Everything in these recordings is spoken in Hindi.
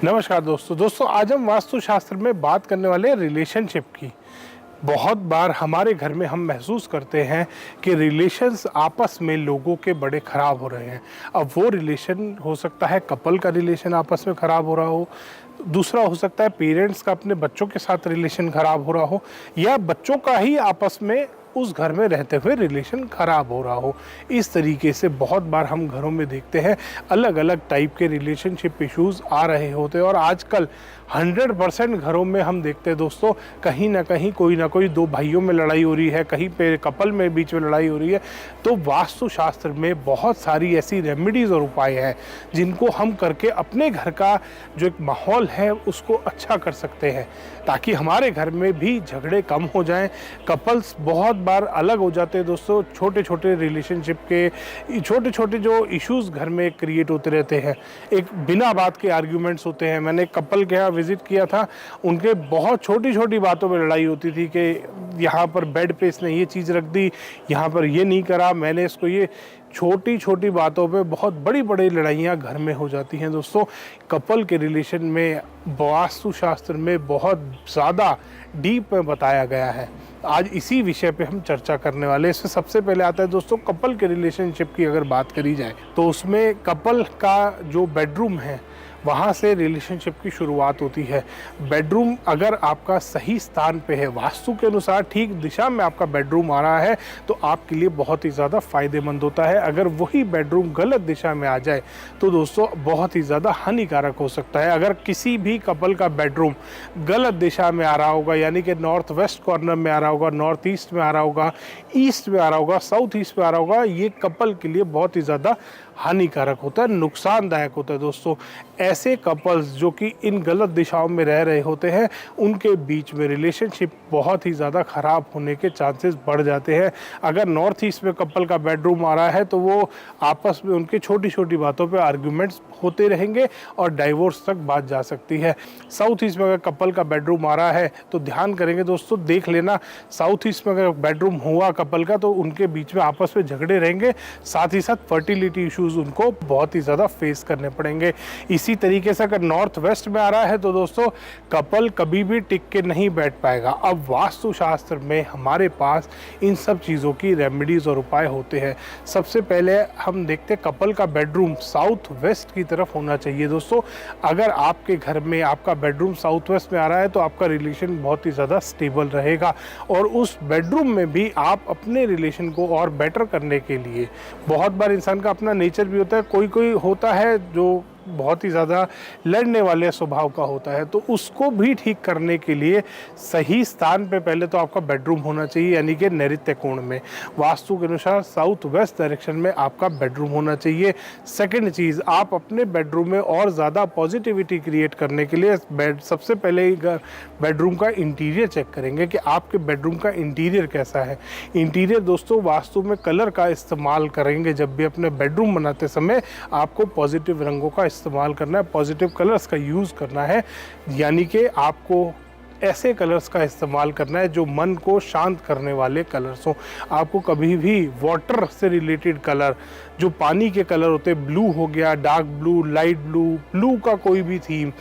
नमस्कार दोस्तों आज हम वास्तुशास्त्र में बात करने वाले हैं रिलेशनशिप की। बहुत बार हमारे घर में हम महसूस करते हैं कि रिलेशंस आपस में लोगों के बड़े ख़राब हो रहे हैं। अब वो रिलेशन हो सकता है कपल का रिलेशन आपस में ख़राब हो रहा हो, दूसरा हो सकता है पेरेंट्स का अपने बच्चों के साथ रिलेशन ख़राब हो रहा हो, या बच्चों का ही आपस में उस घर में रहते हुए रिलेशन ख़राब हो रहा हो। इस तरीके से बहुत बार हम घरों में देखते हैं अलग अलग टाइप के रिलेशनशिप इश्यूज़ आ रहे होते हैं। और आजकल 100% घरों में हम देखते हैं दोस्तों, कहीं ना कहीं कोई ना कोई दो भाइयों में लड़ाई हो रही है, कहीं पे कपल में बीच में लड़ाई हो रही है। तो वास्तुशास्त्र में बहुत सारी ऐसी रेमेडीज़ और उपाय हैं जिनको हम करके अपने घर का जो एक माहौल है उसको अच्छा कर सकते हैं, ताकि हमारे घर में भी झगड़े कम हो जाएं। कपल्स बहुत बार अलग हो जाते हैं दोस्तों, छोटे छोटे रिलेशनशिप के छोटे छोटे जो इश्यूज़ घर में क्रिएट होते रहते हैं, एक बिना बात के आर्ग्यूमेंट्स होते हैं। मैंने कपल के यहाँ विजिट किया था, उनके बहुत छोटी छोटी बातों में लड़ाई होती थी कि यहाँ पर बेड पे इसने ये चीज़ रख दी, यहाँ पर ये नहीं करा, मैंने इसको ये छोटी छोटी बातों पे बहुत बड़ी बड़ी लड़ाइयाँ घर में हो जाती हैं दोस्तों। कपल के रिलेशन में वास्तुशास्त्र में बहुत ज़्यादा डीप में बताया गया है। आज इसी विषय पे हम चर्चा करने वाले हैं। इसमें सबसे पहले आता है दोस्तों कपल के रिलेशनशिप की अगर बात करी जाए तो उसमें कपल का जो बेडरूम है वहाँ से रिलेशनशिप की शुरुआत होती है। बेडरूम अगर आपका सही स्थान पे है, वास्तु के अनुसार ठीक दिशा में आपका बेडरूम आ रहा है, तो आपके लिए बहुत ही ज़्यादा फ़ायदेमंद होता है। अगर वही बेडरूम गलत दिशा में आ जाए तो दोस्तों बहुत ही ज़्यादा हानिकारक हो सकता है। अगर किसी भी कपल का बेडरूम गलत दिशा में आ रहा होगा, यानी कि नॉर्थ वेस्ट कॉर्नर में आ रहा होगा, नॉर्थ ईस्ट में आ रहा होगा, ईस्ट में आ रहा होगा, साउथ ईस्ट में आ रहा होगा, ये कपल के लिए बहुत ही ज़्यादा हानिकारक होता है, नुकसानदायक होता है दोस्तों। ऐसे कपल्स जो कि इन गलत दिशाओं में रह रहे होते हैं, उनके बीच में रिलेशनशिप बहुत ही ज़्यादा ख़राब होने के चांसेस बढ़ जाते हैं। अगर नॉर्थ ईस्ट में कपल का बेडरूम आ रहा है तो वो आपस में उनके छोटी छोटी बातों पे आर्ग्यूमेंट्स होते रहेंगे और डाइवोर्स तक बात जा सकती है। साउथ ईस्ट में अगर कपल का बेडरूम आ रहा है तो ध्यान करेंगे दोस्तों, देख लेना, साउथ ईस्ट में अगर बेडरूम हुआ कपल का तो उनके बीच में आपस में झगड़े रहेंगे, साथ ही साथ फर्टिलिटी इशूज़ उनको बहुत ही ज़्यादा फेस करने पड़ेंगे। इसी तरीके से अगर नॉर्थ वेस्ट में आ रहा है तो दोस्तों कपल कभी भी टिक के नहीं बैठ पाएगा। अब वास्तुशास्त्र में हमारे पास इन सब चीज़ों की रेमेडीज़ और उपाय होते हैं। सबसे पहले हम देखते हैं कपल का बेडरूम साउथ वेस्ट की तरफ होना चाहिए दोस्तों। अगर आपके घर में आपका बेडरूम साउथ वेस्ट में आ रहा है तो आपका रिलेशन बहुत ही ज़्यादा स्टेबल रहेगा, और उस बेडरूम में भी आप अपने रिलेशन को और बेटर करने के लिए, बहुत बार इंसान का अपना नेचर भी होता है, कोई कोई होता है जो बहुत ही ज़्यादा लड़ने वाले स्वभाव का होता है, तो उसको भी ठीक करने के लिए सही स्थान पे पहले तो आपका बेडरूम होना चाहिए, यानी कि नैऋत्य कोण में, वास्तु के अनुसार साउथ वेस्ट डायरेक्शन में आपका बेडरूम होना चाहिए। सेकंड चीज़, आप अपने बेडरूम में और ज़्यादा पॉजिटिविटी क्रिएट करने के लिए सबसे पहले बेडरूम का इंटीरियर चेक करेंगे कि आपके बेडरूम का इंटीरियर कैसा है। इंटीरियर दोस्तों वास्तु में कलर का इस्तेमाल करेंगे। जब भी अपने बेडरूम बनाते समय आपको पॉजिटिव रंगों का इस्तेमाल करना है, पॉजिटिव कलर्स का यूज़ करना है, यानी कि आपको ऐसे कलर्स का इस्तेमाल करना है जो मन को शांत करने वाले कलर्स हों। आपको कभी भी वाटर से रिलेटेड कलर, जो पानी के कलर होते हैं, ब्लू हो गया, dark blue, light blue, blue का कोई भी थीम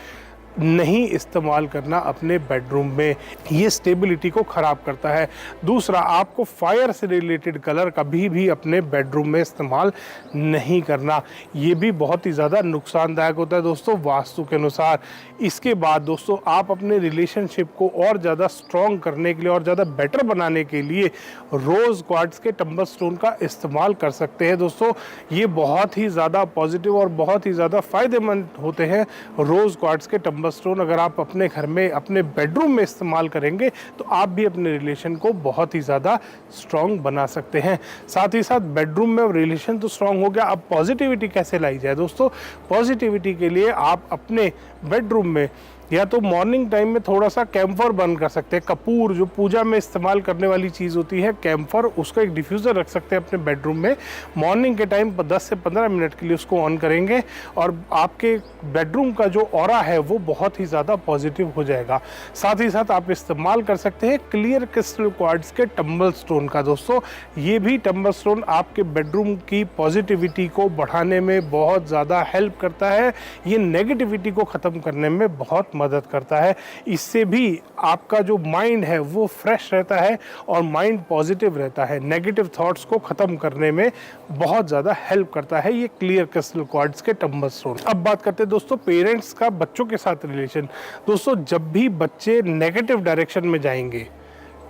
नहीं इस्तेमाल करना अपने बेडरूम में, ये स्टेबिलिटी को ख़राब करता है। दूसरा, आपको फायर से रिलेटेड कलर कभी भी अपने बेडरूम में इस्तेमाल नहीं करना, ये भी बहुत ही ज़्यादा नुकसानदायक होता है दोस्तों वास्तु के अनुसार। इसके बाद दोस्तों आप अपने रिलेशनशिप को और ज़्यादा स्ट्रॉन्ग करने के लिए और ज़्यादा बेटर बनाने के लिए रोज़ क्वार्ट्ज के टंबल स्टोन का इस्तेमाल कर सकते हैं दोस्तों। ये बहुत ही ज़्यादा पॉजिटिव और बहुत ही ज़्यादा फ़ायदेमंद होते हैं। रोज़ क्वार्ट्ज के टंबल स्टोन अगर आप अपने घर में अपने बेडरूम में इस्तेमाल करेंगे तो आप भी अपने रिलेशन को बहुत ही ज़्यादा स्ट्रॉन्ग बना सकते हैं। साथ ही साथ बेडरूम में रिलेशन तो स्ट्रॉन्ग हो गया, अब पॉजिटिविटी कैसे लाई जाए दोस्तों। पॉजिटिविटी के लिए आप अपने बेडरूम में या तो मॉर्निंग टाइम में थोड़ा सा कैम्फर बर्न कर सकते हैं। कपूर जो पूजा में इस्तेमाल करने वाली चीज़ होती है कैम्फर, उसका एक डिफ्यूज़र रख सकते हैं अपने बेडरूम में। मॉर्निंग के टाइम 10 से 15 मिनट के लिए उसको ऑन करेंगे और आपके बेडरूम का जो ऑरा है वो बहुत ही ज़्यादा पॉजिटिव हो जाएगा। साथ ही साथ आप इस्तेमाल कर सकते हैं क्लियर क्रिस्टल क्वार्ट्ज के टंबल स्टोन का। दोस्तों ये भी टंबल स्टोन आपके बेडरूम की पॉजिटिविटी को बढ़ाने में बहुत ज़्यादा हेल्प करता है। ये नेगेटिविटी को ख़त्म करने में बहुत मदद करता है। इससे भी आपका जो माइंड है वो फ्रेश रहता है और माइंड पॉजिटिव रहता है। नेगेटिव थॉट्स को ख़त्म करने में बहुत ज़्यादा हेल्प करता है ये क्लियर क्रिस्टल क्वार्ट्ज के टंबल स्टोन। अब बात करते हैं दोस्तों पेरेंट्स का बच्चों के साथ रिलेशन। दोस्तों जब भी बच्चे नेगेटिव डायरेक्शन में जाएंगे,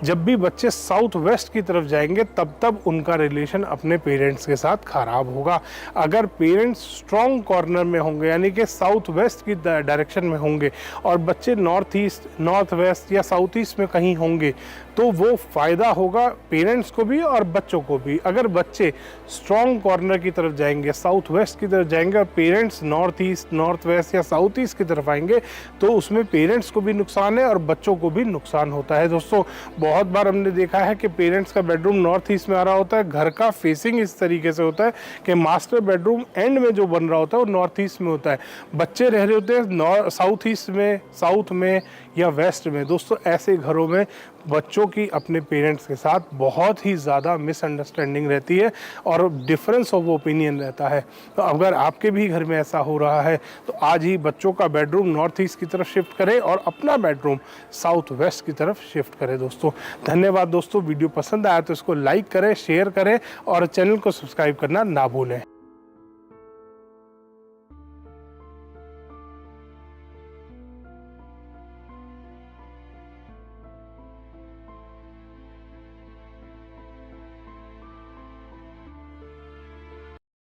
जब भी बच्चे साउथ वेस्ट की तरफ जाएंगे, तब उनका रिलेशन अपने पेरेंट्स के साथ खराब होगा। अगर पेरेंट्स स्ट्रॉन्ग कॉर्नर में होंगे यानी कि साउथ वेस्ट की डायरेक्शन में होंगे और बच्चे नॉर्थ ईस्ट, नॉर्थ वेस्ट या साउथ ईस्ट में कहीं होंगे तो वो फ़ायदा होगा पेरेंट्स को भी और बच्चों को भी। अगर बच्चे स्ट्रॉन्ग कॉर्नर की तरफ जाएंगे, साउथ वेस्ट की तरफ जाएंगे और parents north east, north west या साउथ ईस्ट की तरफ आएंगे तो उसमें पेरेंट्स को भी नुकसान है और बच्चों को भी नुकसान होता है। दोस्तों बहुत बार हमने देखा है कि पेरेंट्स का बेडरूम नॉर्थ ईस्ट में आ रहा होता है, घर का फेसिंग इस तरीके से होता है कि मास्टर बेडरूम एंड में जो बन रहा होता है वो नॉर्थ ईस्ट में होता है, बच्चे रह रहे होते हैं साउथ ईस्ट में, साउथ में या वेस्ट में। दोस्तों ऐसे घरों में बच्चों की अपने पेरेंट्स के साथ बहुत ही ज़्यादा मिसअंडरस्टैंडिंग रहती है और डिफरेंस ऑफ ओपिनियन रहता है। तो अगर आपके भी घर में ऐसा हो रहा है तो आज ही बच्चों का बेडरूम नॉर्थ ईस्ट की तरफ शिफ्ट करें और अपना बेडरूम साउथ वेस्ट की तरफ शिफ्ट करें। दोस्तों धन्यवाद। दोस्तों वीडियो पसंद आया तो इसको लाइक करें, शेयर करें और चैनल को सब्सक्राइब करना ना भूलें।